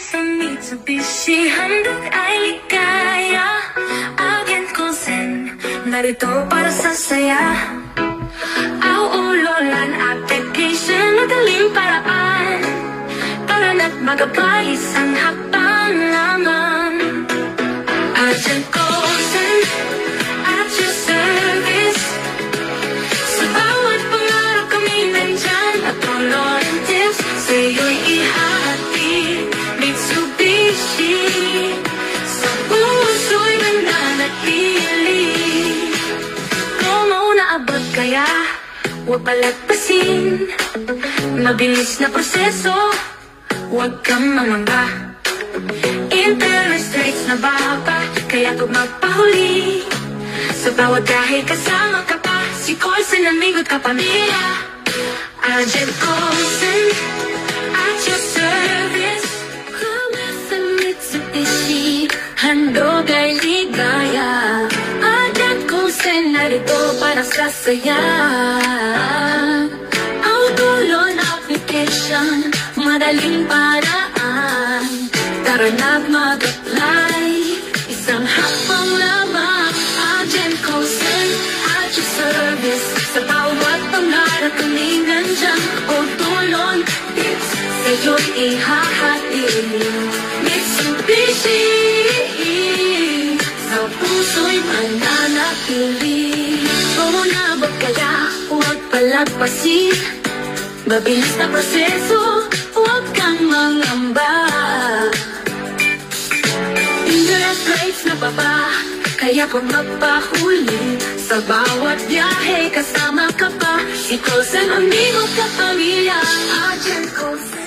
sa Mitsubishi handog ay ligaya. Agent Coulson, narito para sa saya. Auulolan application, madaling paraan. Tara na't magabay isang hakbang lamang. Agent Coulson, at your service. Sa bawat pangarap kami nandyan, at tulong tips sa'yo'y ihahatid. Mitsubishi, sa puso'y nananatili. Kung naabot kaya, huwag palagpasin. Mabilis na proseso, huwag kang mangamba. Interest rates na baba, kaya huwag magpahuli. Sa bawat dahil kasama ka pa, si Coulson amigo at kapamilya. Agent Coulson, at your service. Kung sa Mitsubishi, handog ay ligaya. Agent Coulson, narito para sa saya. Auto-loan application, madaling paraan. Tara na't mag-apply, isang hakbang lamang. Agent Coulson, at your service. Sa bawat pangarap kami nandyan, o tulong tips sa'yo'y ihahatid. Mitsubishi, sa puso'y mananatili. Kung nabot kaya, huwag palagpasin. Mabilis na proseso, huwag kang mangamba. Interest rates na baba, kaya kung magpahuli. Sa bawat biyahe kasama ka pa, si Coulson amigo at kapamilya. Agent Coulson.